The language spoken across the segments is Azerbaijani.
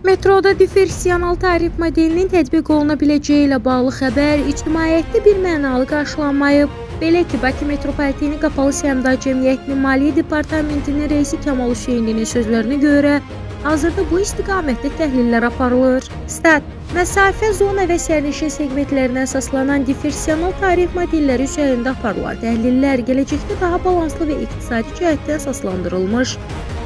Metroda diferensial tarif modelinin tətbiq oluna biləcəyi ilə bağlı xəbər ictimaiyyətdə bir mənalı qarşılanmayıb. Belə ki, Bakı Metropoliteni Qapalı Səhmdar Cəmiyyətinin Maliyyə Departamentinin rəisi Kamal Hüseynlinin sözlərinə görə hazırda bu istiqamətdə təhlillər aparılır. Stat: məsafə, zona və sərnişin segmentlərinə əsaslanan diferensial tarif modelləri üzərində aparılan təhlillər gələcəkdə daha balanslı və iqtisadi cəhətdən əsaslandırılmış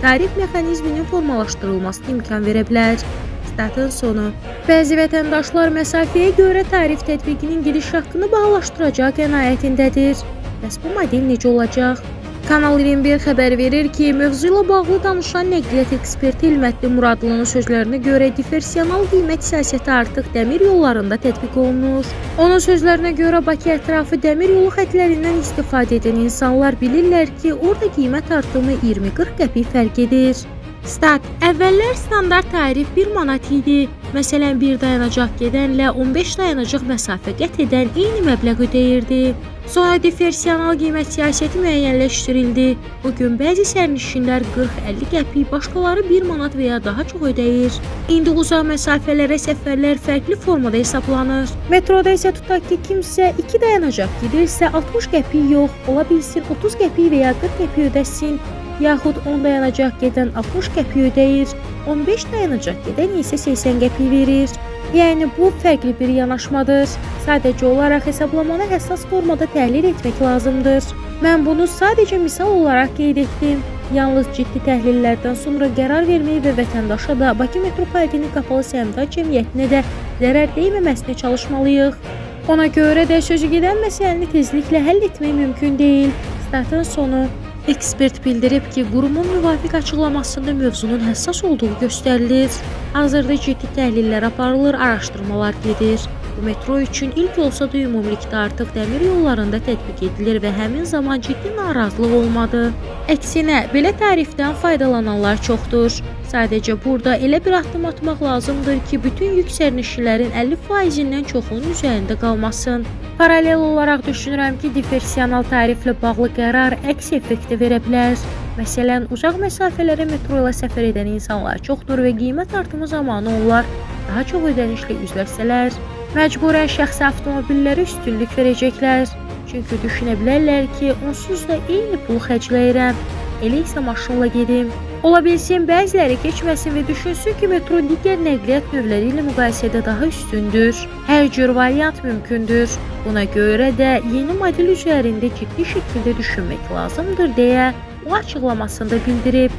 tarif mexanizminin formalaşdırılmasına imkan verə bilər. Statın sonu. Bəzi vətəndaşlar məsafəyə görə tarif tətbiqinin giriş haqqını bahalaşdıracağı qənaətindədir. Bəs bu model necə olacaq? Kanal 21 xəbər verir ki, mövzu ilə bağlı danışan nəqliyyat eksperti İlmətli Muradlının sözlərinə görə diferensial qiymət siyasəti artıq dəmir yollarında tətbiq olunur. Onun sözlərinə görə Bakı ətrafı dəmir yolu xətlərindən istifadə edən insanlar bilirlər ki, orada qiymət artımı 20-40 qəpik fərq edir. Stat: əvvəllər standart tarif 1 manat idi. Məsələn, bir dayanacaq gedənlə 15 dayanacaq məsafə qət edən eyni məbləğ ödəyirdi. Sonra diferensial qiymət siyasəti müəyyənləşdirildi. Bugün bəzi sərnişinlər 40-50 qəpik, başqaları 1 manat və ya daha çox ödəyir. İndi uzaq məsafələrə səfərlər fərqli formada hesablanır. Metroda isə tutaq ki, kimsə 2 dayanacaq gedirsə 60 qəpik yox, ola bilsin 30 qəpik və ya 40 qəpik ödəsin. Yaxud 10 dayanacaq gedən 60 qəpik ödəyir, 15 dayanacaq gedən isə 80 qəpik verir. Yəni bu fərqli bir yanaşmadır. Sadəcə olaraq hesablamanı həssas formada təhlil etmək lazımdır. Mən bunu sadəcə misal olaraq qeyd etdim. Yalnız ciddi təhlillərdən sonra qərar verməyi və vətəndaşa da Bakı Metropoliteni Qapalı Səhmdar Cəmiyyətinə də zərər dəyməməsinə çalışmalıyıq. Ona görə də sözü gedən məsələni tezliklə həll etmək mümkün deyil. Statın sonu. Ekspert bildirib ki, qurumun müvafiq açıqlamasında mövzunun həssas olduğu göstərilir. Hazırda ciddi təhlillər aparılır, araşdırmalar gedir. Bu metro üçün ilk olsa da ümumilikdə artıq dəmir yollarında tətbiq edilir və həmin zaman ciddi narazılıq olmadı. Əksinə, belə tarifdən faydalananlar çoxdur. Sadəcə burada elə bir addım atmaq lazımdır ki, bütün yük sərnişinlərin 50%-dən çoxunun üzərində qalmasın. Paralel olaraq düşünürəm ki, diferensial tariflə bağlı qərar əks effekti verə bilər. Məsələn, uzaq məsafələrə metro ilə səfər edən insanlar çoxdur və qiymət artımı zamanı onlar daha çox ödənişlə üzləşsələr, məcburən şəxsi avtomobillərə üstünlük verəcəklər. Çünki düşünə bilərlər ki, onsuz da eyni pul xərcləyirəm, elə isə maşınla gedim. Ola bilsin, bəziləri keçməsin və düşünsün ki, metro digər nəqliyyat növləri ilə müqayisədə daha üstündür. Hər cür variant mümkündür. Buna görə də yeni model üzərində ciddi şəkildə düşünmək lazımdır deyə o açıqlamasında bildirib.